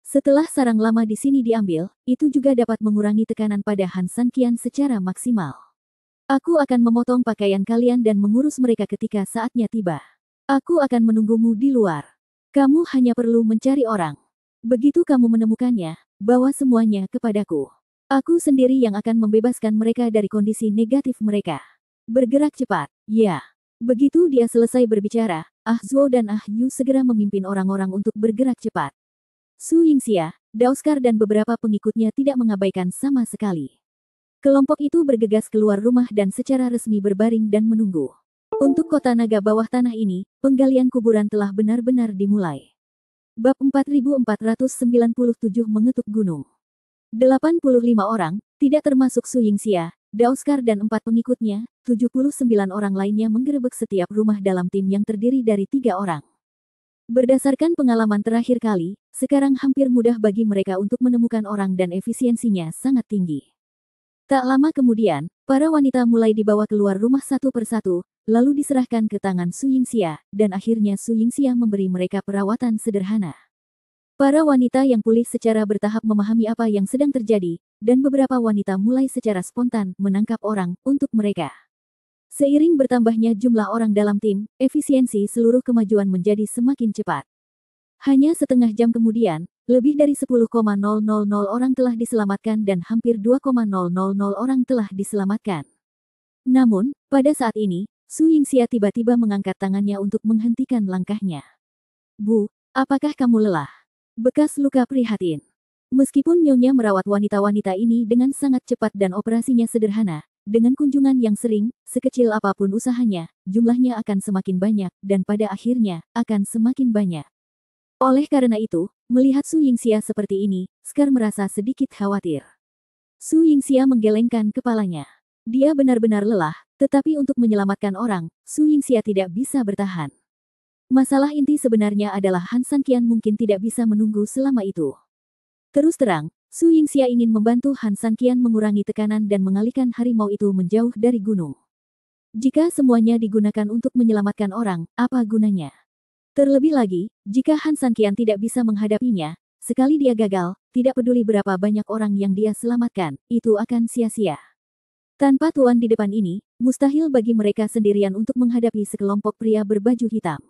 Setelah sarang lama di sini diambil, itu juga dapat mengurangi tekanan pada Han Sanqian secara maksimal. Aku akan memotong pakaian kalian dan mengurus mereka ketika saatnya tiba. Aku akan menunggumu di luar. Kamu hanya perlu mencari orang. Begitu kamu menemukannya, bawa semuanya kepadaku. Aku sendiri yang akan membebaskan mereka dari kondisi negatif mereka. Bergerak cepat, ya. Begitu dia selesai berbicara, Ah Zuo dan Ah Yu segera memimpin orang-orang untuk bergerak cepat. Su Yingxia, Daoskar dan beberapa pengikutnya tidak mengabaikan sama sekali. Kelompok itu bergegas keluar rumah dan secara resmi berbaring dan menunggu. Untuk kota naga bawah tanah ini, penggalian kuburan telah benar-benar dimulai. Bab 4497 mengetuk gunung. 85 orang, tidak termasuk Su Yingxia, Daoskar dan 4 pengikutnya, 79 orang lainnya menggerebek setiap rumah dalam tim yang terdiri dari 3 orang. Berdasarkan pengalaman terakhir kali, sekarang hampir mudah bagi mereka untuk menemukan orang dan efisiensinya sangat tinggi. Tak lama kemudian, para wanita mulai dibawa keluar rumah satu persatu, lalu diserahkan ke tangan Su Yingxia, dan akhirnya Su Yingxia memberi mereka perawatan sederhana. Para wanita yang pulih secara bertahap memahami apa yang sedang terjadi, dan beberapa wanita mulai secara spontan menangkap orang untuk mereka. Seiring bertambahnya jumlah orang dalam tim, efisiensi seluruh kemajuan menjadi semakin cepat. Hanya setengah jam kemudian, lebih dari 10,000 orang telah diselamatkan dan hampir 2,000 orang telah diselamatkan. Namun, pada saat ini, Su Yingxia tiba-tiba mengangkat tangannya untuk menghentikan langkahnya. Bu, apakah kamu lelah? Bekas luka prihatin. Meskipun Nyonya merawat wanita-wanita ini dengan sangat cepat dan operasinya sederhana, dengan kunjungan yang sering, sekecil apapun usahanya, jumlahnya akan semakin banyak, dan pada akhirnya, akan semakin banyak. Oleh karena itu, melihat Su Yingxia seperti ini, Scar merasa sedikit khawatir. Su Yingxia menggelengkan kepalanya. Dia benar-benar lelah, tetapi untuk menyelamatkan orang, Su Yingxia tidak bisa bertahan. Masalah inti sebenarnya adalah Han Sanqian mungkin tidak bisa menunggu selama itu. Terus terang, Su Yingxia ingin membantu Han Sanqian mengurangi tekanan dan mengalihkan harimau itu menjauh dari gunung. Jika semuanya digunakan untuk menyelamatkan orang, apa gunanya? Terlebih lagi, jika Han Sanqian tidak bisa menghadapinya, sekali dia gagal, tidak peduli berapa banyak orang yang dia selamatkan, itu akan sia-sia. Tanpa tuan di depan ini, mustahil bagi mereka sendirian untuk menghadapi sekelompok pria berbaju hitam.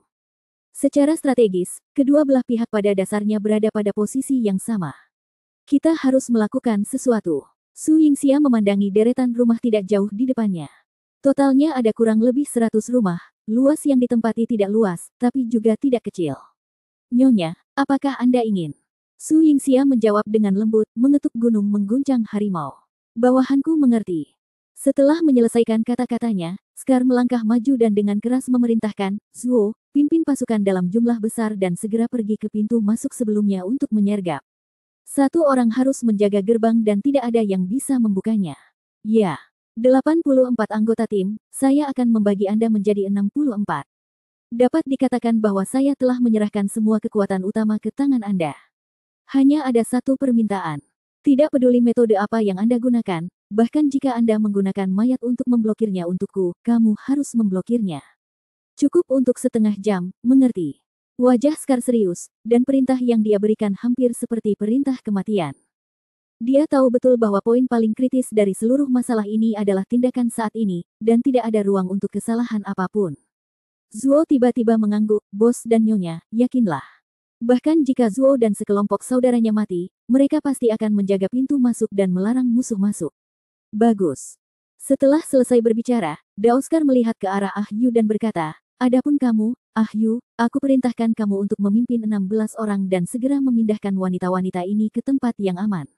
Secara strategis, kedua belah pihak pada dasarnya berada pada posisi yang sama. Kita harus melakukan sesuatu. Su Yingxia memandangi deretan rumah tidak jauh di depannya. Totalnya ada kurang lebih 100 rumah, luas yang ditempati tidak luas, tapi juga tidak kecil. Nyonya, apakah Anda ingin? Su Yingxia menjawab dengan lembut, mengetuk gunung mengguncang harimau. Bawahanku mengerti. Setelah menyelesaikan kata-katanya, Scar melangkah maju dan dengan keras memerintahkan, Zuo, pimpin pasukan dalam jumlah besar dan segera pergi ke pintu masuk sebelumnya untuk menyergap. Satu orang harus menjaga gerbang dan tidak ada yang bisa membukanya. Ya, 84 anggota tim, saya akan membagi Anda menjadi 64. Dapat dikatakan bahwa saya telah menyerahkan semua kekuatan utama ke tangan Anda. Hanya ada satu permintaan. Tidak peduli metode apa yang Anda gunakan, bahkan jika Anda menggunakan mayat untuk memblokirnya untukku, kamu harus memblokirnya. Cukup untuk setengah jam, mengerti? Wajah Scar serius, dan perintah yang dia berikan hampir seperti perintah kematian. Dia tahu betul bahwa poin paling kritis dari seluruh masalah ini adalah tindakan saat ini, dan tidak ada ruang untuk kesalahan apapun. Zuo tiba-tiba mengangguk, bos dan nyonya, yakinlah. Bahkan jika Zuo dan sekelompok saudaranya mati, mereka pasti akan menjaga pintu masuk dan melarang musuh masuk. Bagus. Setelah selesai berbicara, Daoskar melihat ke arah Ah Yu dan berkata, adapun kamu, Ah Yu, aku perintahkan kamu untuk memimpin 16 orang dan segera memindahkan wanita-wanita ini ke tempat yang aman.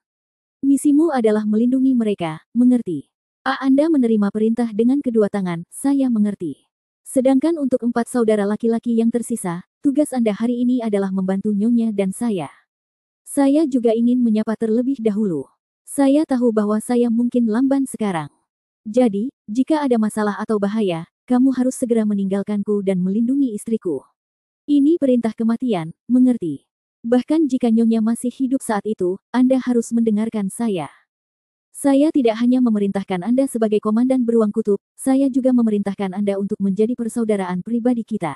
Misimu adalah melindungi mereka, mengerti? Anda menerima perintah dengan kedua tangan, saya mengerti. Sedangkan untuk 4 saudara laki-laki yang tersisa, tugas Anda hari ini adalah membantu nyonya dan saya. Saya juga ingin menyapa terlebih dahulu. Saya tahu bahwa saya mungkin lamban sekarang. Jadi, jika ada masalah atau bahaya, kamu harus segera meninggalkanku dan melindungi istriku. Ini perintah kematian, mengerti? Bahkan jika nyonya masih hidup saat itu, Anda harus mendengarkan saya. Saya tidak hanya memerintahkan Anda sebagai komandan beruang kutub, saya juga memerintahkan Anda untuk menjadi persaudaraan pribadi kita.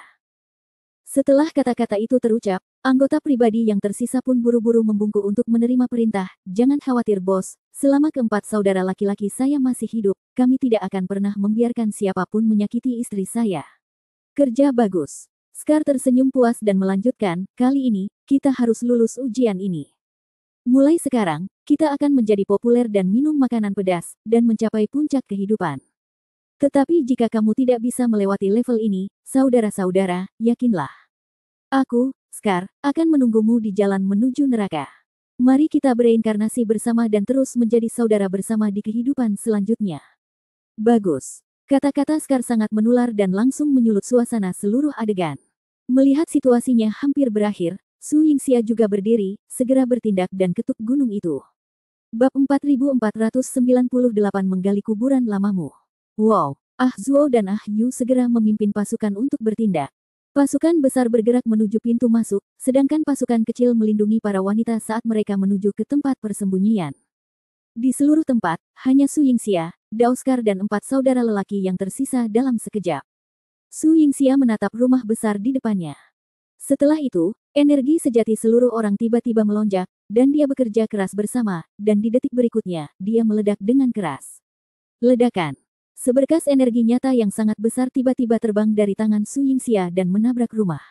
Setelah kata-kata itu terucap, anggota pribadi yang tersisa pun buru-buru membungkuk untuk menerima perintah. Jangan khawatir bos, selama keempat saudara laki-laki saya masih hidup, kami tidak akan pernah membiarkan siapapun menyakiti istri saya. Kerja bagus. Scar tersenyum puas dan melanjutkan, kali ini, kita harus lulus ujian ini. Mulai sekarang, kita akan menjadi populer dan minum makanan pedas, dan mencapai puncak kehidupan. Tetapi jika kamu tidak bisa melewati level ini, saudara-saudara, yakinlah. Aku, Scar, akan menunggumu di jalan menuju neraka. Mari kita bereinkarnasi bersama dan terus menjadi saudara bersama di kehidupan selanjutnya. Bagus. Kata-kata Scar sangat menular dan langsung menyulut suasana seluruh adegan. Melihat situasinya hampir berakhir, Su Yingxia juga berdiri, segera bertindak dan ketuk gunung itu. Bab 4498 menggali kuburan lamamu. Wow, Ah Zuo dan Ah Yu segera memimpin pasukan untuk bertindak. Pasukan besar bergerak menuju pintu masuk, sedangkan pasukan kecil melindungi para wanita saat mereka menuju ke tempat persembunyian. Di seluruh tempat, hanya Su Yingxia, Daoskar dan 4 saudara lelaki yang tersisa dalam sekejap. Su Yingxia menatap rumah besar di depannya. Setelah itu, energi sejati seluruh orang tiba-tiba melonjak, dan dia bekerja keras bersama, dan di detik berikutnya, dia meledak dengan keras. Ledakan. Seberkas energi nyata yang sangat besar tiba-tiba terbang dari tangan Su Yingxia dan menabrak rumah.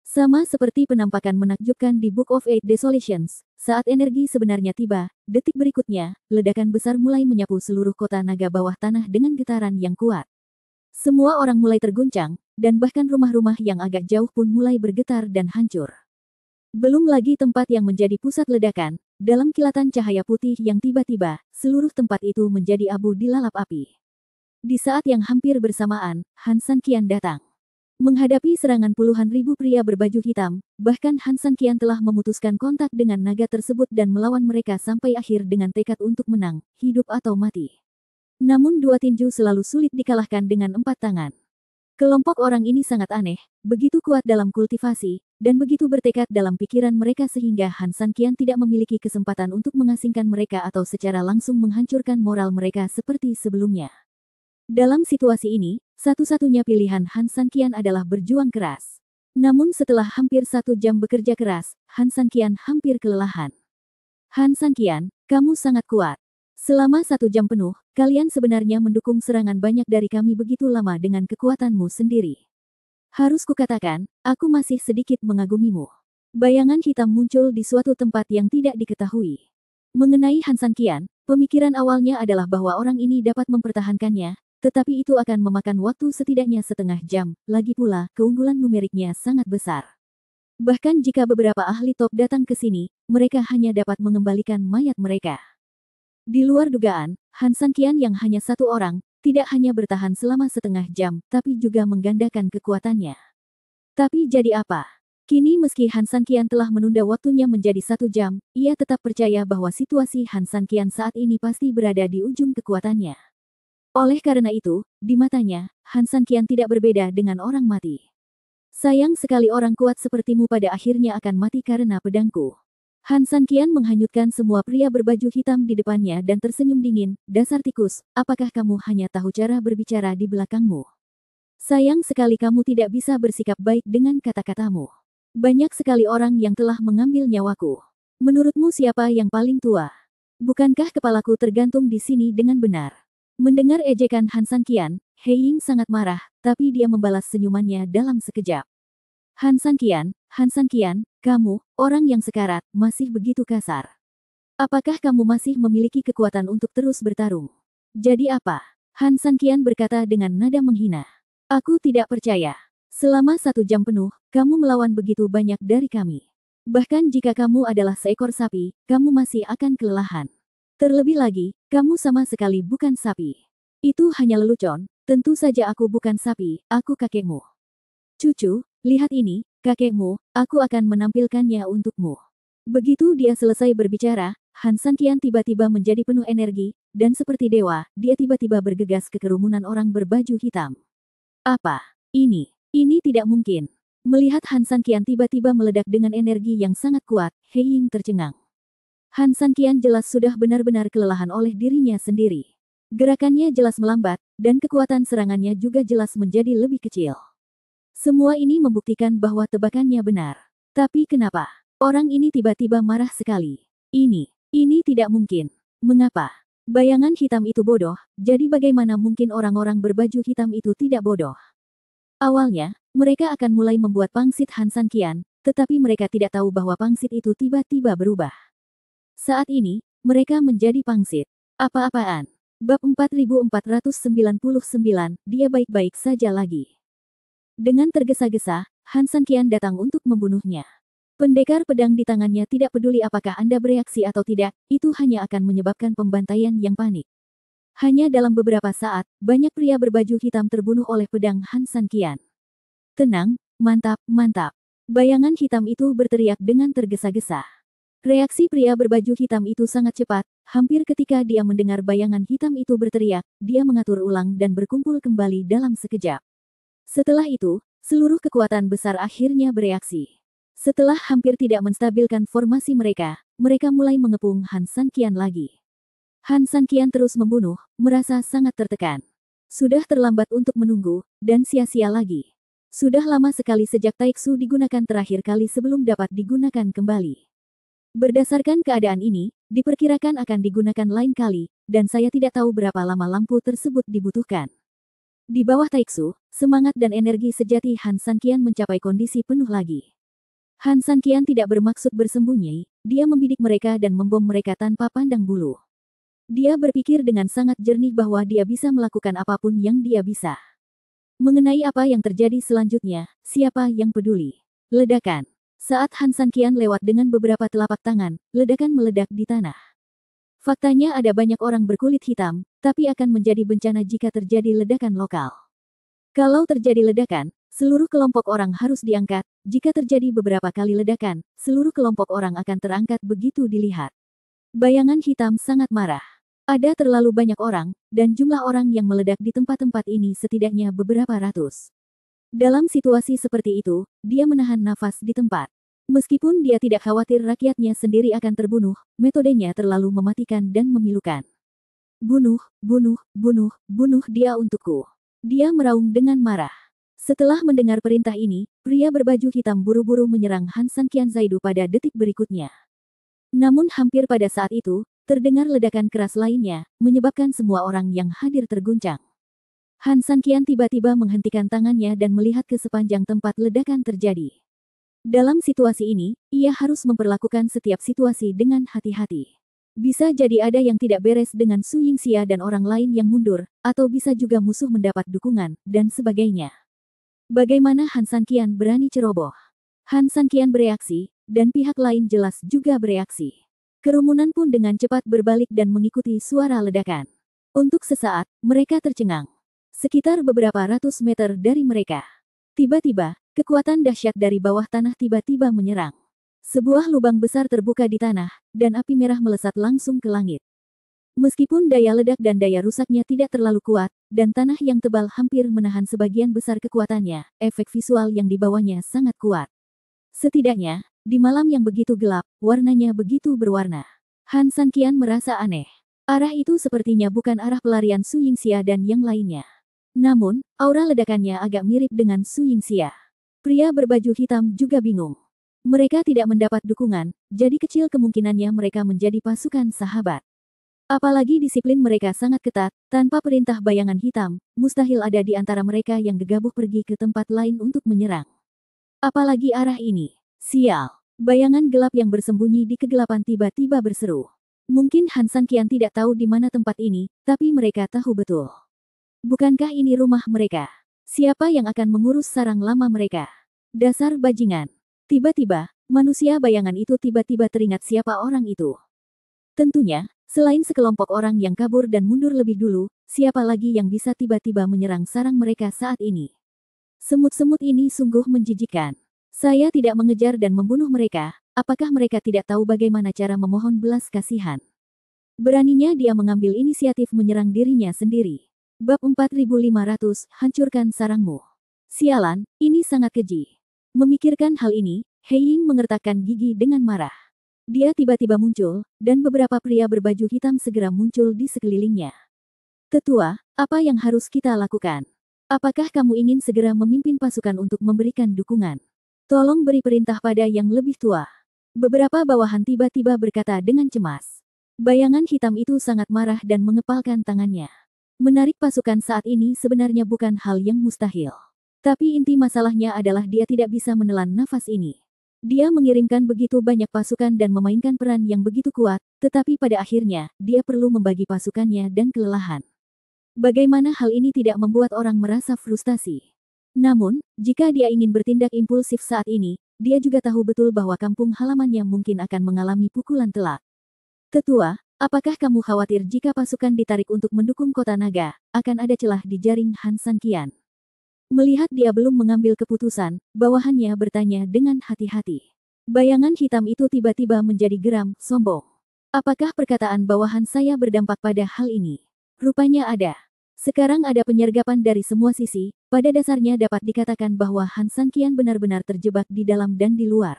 Sama seperti penampakan menakjubkan di Book of Eight Desolations, saat energi sebenarnya tiba, detik berikutnya, ledakan besar mulai menyapu seluruh kota naga bawah tanah dengan getaran yang kuat. Semua orang mulai terguncang, dan bahkan rumah-rumah yang agak jauh pun mulai bergetar dan hancur. Belum lagi tempat yang menjadi pusat ledakan, dalam kilatan cahaya putih yang tiba-tiba, seluruh tempat itu menjadi abu dilalap api. Di saat yang hampir bersamaan, Han San Qian datang. Menghadapi serangan puluhan ribu pria berbaju hitam, bahkan Han San Qian telah memutuskan kontak dengan naga tersebut dan melawan mereka sampai akhir dengan tekad untuk menang, hidup atau mati. Namun dua tinju selalu sulit dikalahkan dengan 4 tangan. Kelompok orang ini sangat aneh, begitu kuat dalam kultivasi, dan begitu bertekad dalam pikiran mereka sehingga Han San Qian tidak memiliki kesempatan untuk mengasingkan mereka atau secara langsung menghancurkan moral mereka seperti sebelumnya. Dalam situasi ini, satu-satunya pilihan Han San Qian adalah berjuang keras. Namun setelah hampir 1 jam bekerja keras, Han San Qian hampir kelelahan. Han San Qian, kamu sangat kuat. Selama 1 jam penuh, kalian sebenarnya mendukung serangan banyak dari kami begitu lama dengan kekuatanmu sendiri. Harus kukatakan, aku masih sedikit mengagumimu. Bayangan hitam muncul di suatu tempat yang tidak diketahui. Mengenai Han San Qian, pemikiran awalnya adalah bahwa orang ini dapat mempertahankannya, tetapi itu akan memakan waktu setidaknya setengah jam, lagi pula keunggulan numeriknya sangat besar. Bahkan jika beberapa ahli top datang ke sini, mereka hanya dapat mengembalikan mayat mereka. Di luar dugaan, Han San Qian yang hanya 1 orang, tidak hanya bertahan selama setengah jam, tapi juga menggandakan kekuatannya. Tapi jadi apa? Kini meski Han San Qian telah menunda waktunya menjadi 1 jam, ia tetap percaya bahwa situasi Han San Qian saat ini pasti berada di ujung kekuatannya. Oleh karena itu, di matanya, Han San Qian tidak berbeda dengan orang mati. Sayang sekali orang kuat sepertimu pada akhirnya akan mati karena pedangku. Han San Qian menghanyutkan semua pria berbaju hitam di depannya dan tersenyum dingin, dasar tikus, apakah kamu hanya tahu cara berbicara di belakangmu? Sayang sekali kamu tidak bisa bersikap baik dengan kata-katamu. Banyak sekali orang yang telah mengambil nyawaku. Menurutmu siapa yang paling tua? Bukankah kepalaku tergantung di sini dengan benar? Mendengar ejekan Han San Qian, He Ying sangat marah, tapi dia membalas senyumannya dalam sekejap. Han San Qian, kamu, orang yang sekarat, masih begitu kasar. Apakah kamu masih memiliki kekuatan untuk terus bertarung? Jadi apa? Han San Qian berkata dengan nada menghina. Aku tidak percaya. Selama 1 jam penuh, kamu melawan begitu banyak dari kami. Bahkan jika kamu adalah seekor sapi, kamu masih akan kelelahan. Terlebih lagi, kamu sama sekali bukan sapi. Itu hanya lelucon, tentu saja aku bukan sapi, aku kakekmu. Cucu, lihat ini, kakekmu, aku akan menampilkannya untukmu. Begitu dia selesai berbicara, Han San Qian tiba-tiba menjadi penuh energi, dan seperti dewa, dia tiba-tiba bergegas ke kerumunan orang berbaju hitam. Apa? Ini tidak mungkin. Melihat Han San Qian tiba-tiba meledak dengan energi yang sangat kuat, He Ying tercengang. Han San Qian jelas sudah benar-benar kelelahan oleh dirinya sendiri. Gerakannya jelas melambat, dan kekuatan serangannya juga jelas menjadi lebih kecil. Semua ini membuktikan bahwa tebakannya benar. Tapi kenapa? Orang ini tiba-tiba marah sekali. Ini tidak mungkin. Mengapa? Bayangan hitam itu bodoh, jadi bagaimana mungkin orang-orang berbaju hitam itu tidak bodoh? Awalnya, mereka akan mulai membuat pangsit Han San Qian, tetapi mereka tidak tahu bahwa pangsit itu tiba-tiba berubah. Saat ini, mereka menjadi pangsit. Apa-apaan? Bab 4499, dia baik-baik saja lagi. Dengan tergesa-gesa, Han San Qian datang untuk membunuhnya. Pendekar pedang di tangannya tidak peduli apakah Anda bereaksi atau tidak, itu hanya akan menyebabkan pembantaian yang panik. Hanya dalam beberapa saat, banyak pria berbaju hitam terbunuh oleh pedang Han San Qian. Tenang, mantap, mantap. Bayangan hitam itu berteriak dengan tergesa-gesa. Reaksi pria berbaju hitam itu sangat cepat, hampir ketika dia mendengar bayangan hitam itu berteriak, dia mengatur ulang dan berkumpul kembali dalam sekejap. Setelah itu, seluruh kekuatan besar akhirnya bereaksi. Setelah hampir tidak menstabilkan formasi mereka mulai mengepung Han San Qian lagi. Han San Qian terus membunuh, merasa sangat tertekan. Sudah terlambat untuk menunggu, dan sia-sia lagi. Sudah lama sekali sejak Taiksu digunakan terakhir kali sebelum dapat digunakan kembali. Berdasarkan keadaan ini, diperkirakan akan digunakan lain kali, dan saya tidak tahu berapa lama lampu tersebut dibutuhkan. Di bawah Taiksu, semangat dan energi sejati Han San Qian mencapai kondisi penuh lagi. Han San Qian tidak bermaksud bersembunyi, dia membidik mereka dan membom mereka tanpa pandang bulu. Dia berpikir dengan sangat jernih bahwa dia bisa melakukan apapun yang dia bisa. Mengenai apa yang terjadi selanjutnya, siapa yang peduli? Ledakan. Saat Han San Qian lewat dengan beberapa telapak tangan, ledakan meledak di tanah. Faktanya ada banyak orang berkulit hitam, tapi akan menjadi bencana jika terjadi ledakan lokal. Kalau terjadi ledakan, seluruh kelompok orang harus diangkat. Jika terjadi beberapa kali ledakan, seluruh kelompok orang akan terangkat begitu dilihat. Bayangan hitam sangat marah. Ada terlalu banyak orang, dan jumlah orang yang meledak di tempat-tempat ini setidaknya beberapa ratus. Dalam situasi seperti itu, dia menahan nafas di tempat. Meskipun dia tidak khawatir rakyatnya sendiri akan terbunuh, metodenya terlalu mematikan dan memilukan. Bunuh, bunuh, bunuh, bunuh dia untukku. Dia meraung dengan marah. Setelah mendengar perintah ini, pria berbaju hitam buru-buru menyerang Han San Qian Zaidu pada detik berikutnya. Namun hampir pada saat itu, terdengar ledakan keras lainnya, menyebabkan semua orang yang hadir terguncang. Han San Qian tiba-tiba menghentikan tangannya dan melihat ke sepanjang tempat ledakan terjadi. Dalam situasi ini, ia harus memperlakukan setiap situasi dengan hati-hati. Bisa jadi ada yang tidak beres dengan Su Yingxia dan orang lain yang mundur, atau bisa juga musuh mendapat dukungan, dan sebagainya. Bagaimana Han San Qian berani ceroboh? Han San Qian bereaksi, dan pihak lain jelas juga bereaksi. Kerumunan pun dengan cepat berbalik dan mengikuti suara ledakan. Untuk sesaat, mereka tercengang. Sekitar beberapa ratus meter dari mereka. Tiba-tiba, kekuatan dahsyat dari bawah tanah tiba-tiba menyerang. Sebuah lubang besar terbuka di tanah, dan api merah melesat langsung ke langit. Meskipun daya ledak dan daya rusaknya tidak terlalu kuat, dan tanah yang tebal hampir menahan sebagian besar kekuatannya, efek visual yang dibawanya sangat kuat. Setidaknya, di malam yang begitu gelap, warnanya begitu berwarna. Han San Qian merasa aneh. Arah itu sepertinya bukan arah pelarian Su Yingxia dan yang lainnya. Namun, aura ledakannya agak mirip dengan Su Yingxia. Pria berbaju hitam juga bingung. Mereka tidak mendapat dukungan, jadi kecil kemungkinannya mereka menjadi pasukan sahabat. Apalagi disiplin mereka sangat ketat, tanpa perintah bayangan hitam, mustahil ada di antara mereka yang gegabah pergi ke tempat lain untuk menyerang. Apalagi arah ini. Sial. Bayangan gelap yang bersembunyi di kegelapan tiba-tiba berseru. Mungkin Han San Qian tidak tahu di mana tempat ini, tapi mereka tahu betul. Bukankah ini rumah mereka? Siapa yang akan mengurus sarang lama mereka? Dasar bajingan. Tiba-tiba, manusia bayangan itu tiba-tiba teringat siapa orang itu. Tentunya, selain sekelompok orang yang kabur dan mundur lebih dulu, siapa lagi yang bisa tiba-tiba menyerang sarang mereka saat ini? Semut-semut ini sungguh menjijikkan. Saya tidak mengejar dan membunuh mereka, apakah mereka tidak tahu bagaimana cara memohon belas kasihan? Beraninya dia mengambil inisiatif menyerang dirinya sendiri. Bab 4500, hancurkan sarangmu. Sialan, ini sangat keji. Memikirkan hal ini, He Ying mengertakkan gigi dengan marah. Dia tiba-tiba muncul, dan beberapa pria berbaju hitam segera muncul di sekelilingnya. Tetua, apa yang harus kita lakukan? Apakah kamu ingin segera memimpin pasukan untuk memberikan dukungan? Tolong beri perintah pada yang lebih tua. Beberapa bawahan tiba-tiba berkata dengan cemas. Bayangan hitam itu sangat marah dan mengepalkan tangannya. Menarik pasukan saat ini sebenarnya bukan hal yang mustahil. Tapi inti masalahnya adalah dia tidak bisa menelan nafas ini. Dia mengirimkan begitu banyak pasukan dan memainkan peran yang begitu kuat, tetapi pada akhirnya, dia perlu membagi pasukannya dan kelelahan. Bagaimana hal ini tidak membuat orang merasa frustasi? Namun, jika dia ingin bertindak impulsif saat ini, dia juga tahu betul bahwa kampung halamannya mungkin akan mengalami pukulan telak. Tetua, apakah kamu khawatir jika pasukan ditarik untuk mendukung kota naga, akan ada celah di jaring Han San Qian? Melihat dia belum mengambil keputusan, bawahannya bertanya dengan hati-hati. Bayangan hitam itu tiba-tiba menjadi geram, sombong. Apakah perkataan bawahan saya berdampak pada hal ini? Rupanya ada. Sekarang ada penyergapan dari semua sisi, pada dasarnya dapat dikatakan bahwa Han San Qian benar-benar terjebak di dalam dan di luar.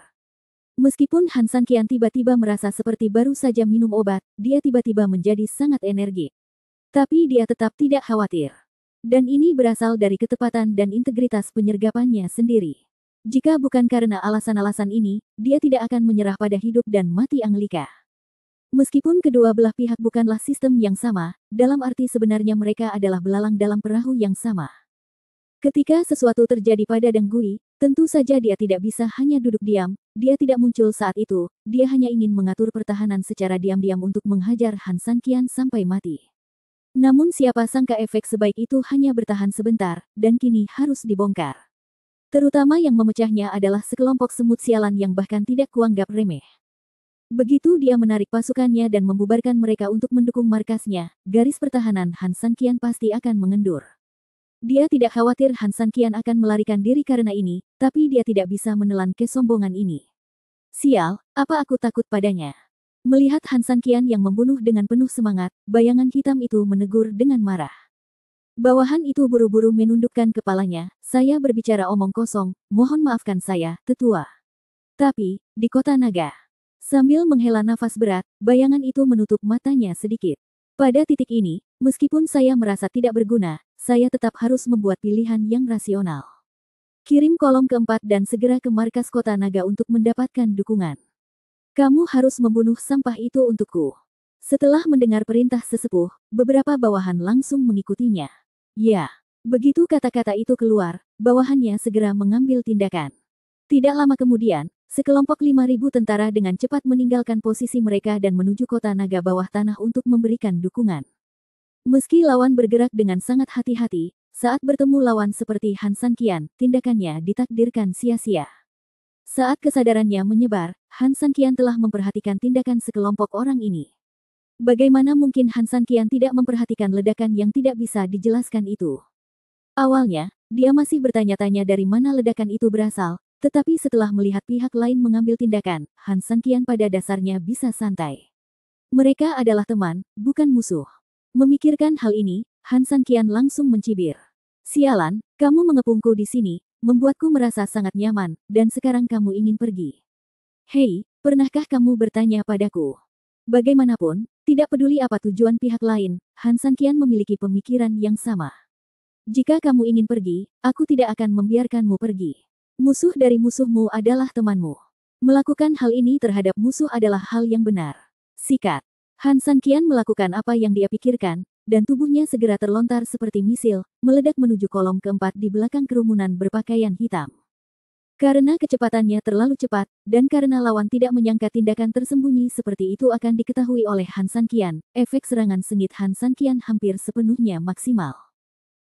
Meskipun Han San Qian tiba-tiba merasa seperti baru saja minum obat, dia tiba-tiba menjadi sangat energik. Tapi dia tetap tidak khawatir. Dan ini berasal dari ketepatan dan integritas penyergapannya sendiri. Jika bukan karena alasan-alasan ini, dia tidak akan menyerah pada hidup dan mati Anglika. Meskipun kedua belah pihak bukanlah sistem yang sama, dalam arti sebenarnya mereka adalah belalang dalam perahu yang sama. Ketika sesuatu terjadi pada Deng Gui, tentu saja dia tidak bisa hanya duduk diam, dia tidak muncul saat itu, dia hanya ingin mengatur pertahanan secara diam-diam untuk menghajar Han San Qian sampai mati. Namun siapa sangka efek sebaik itu hanya bertahan sebentar, dan kini harus dibongkar. Terutama yang memecahnya adalah sekelompok semut sialan yang bahkan tidak kuanggap remeh. Begitu dia menarik pasukannya dan membubarkan mereka untuk mendukung markasnya, garis pertahanan Han Sanqian pasti akan mengendur. Dia tidak khawatir Han Sanqian akan melarikan diri karena ini, tapi dia tidak bisa menelan kesombongan ini. Sial, apa aku takut padanya? Melihat Han Sanqian yang membunuh dengan penuh semangat, bayangan hitam itu menegur dengan marah. Bawahan itu buru-buru menundukkan kepalanya, saya berbicara omong kosong, mohon maafkan saya, tetua. Tapi, di kota naga. Sambil menghela nafas berat, bayangan itu menutup matanya sedikit. Pada titik ini, meskipun saya merasa tidak berguna, saya tetap harus membuat pilihan yang rasional. Kirim kolom keempat dan segera ke markas kota naga untuk mendapatkan dukungan. Kamu harus membunuh sampah itu untukku. Setelah mendengar perintah sesepuh, beberapa bawahan langsung mengikutinya. Ya, begitu kata-kata itu keluar, bawahannya segera mengambil tindakan. Tidak lama kemudian, sekelompok 5.000 tentara dengan cepat meninggalkan posisi mereka dan menuju kota naga bawah tanah untuk memberikan dukungan. Meski lawan bergerak dengan sangat hati-hati, saat bertemu lawan seperti Han Sanqian, tindakannya ditakdirkan sia-sia. Saat kesadarannya menyebar, Han Sanqian telah memperhatikan tindakan sekelompok orang ini. Bagaimana mungkin Han Sanqian tidak memperhatikan ledakan yang tidak bisa dijelaskan itu? Awalnya, dia masih bertanya-tanya dari mana ledakan itu berasal, tetapi setelah melihat pihak lain mengambil tindakan, Han Sanqian pada dasarnya bisa santai. Mereka adalah teman, bukan musuh. Memikirkan hal ini, Han Sanqian langsung mencibir. Sialan, kamu mengepungku di sini, membuatku merasa sangat nyaman, dan sekarang kamu ingin pergi. Hei, pernahkah kamu bertanya padaku? Bagaimanapun, tidak peduli apa tujuan pihak lain, Han Sanqian memiliki pemikiran yang sama. Jika kamu ingin pergi, aku tidak akan membiarkanmu pergi. Musuh dari musuhmu adalah temanmu. Melakukan hal ini terhadap musuh adalah hal yang benar. Sikat. Han Sanqian melakukan apa yang dia pikirkan, dan tubuhnya segera terlontar seperti misil, meledak menuju kolom keempat di belakang kerumunan berpakaian hitam. Karena kecepatannya terlalu cepat, dan karena lawan tidak menyangka tindakan tersembunyi seperti itu akan diketahui oleh Han Sanqian, efek serangan sengit Han Sanqian hampir sepenuhnya maksimal.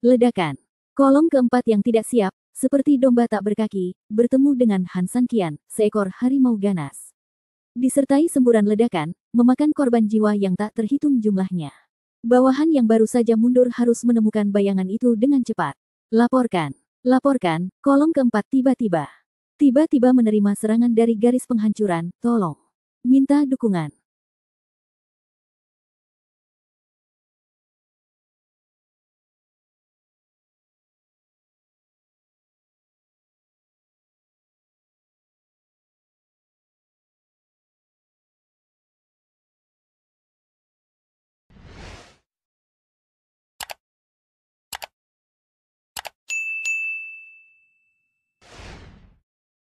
Ledakan. Kolom keempat yang tidak siap, seperti domba tak berkaki, bertemu dengan Han Sanqian, seekor harimau ganas. Disertai semburan ledakan, memakan korban jiwa yang tak terhitung jumlahnya. Bawahan yang baru saja mundur harus menemukan bayangan itu dengan cepat. Laporkan. Laporkan, kolom keempat tiba-tiba menerima serangan dari garis penghancuran, tolong. Minta dukungan.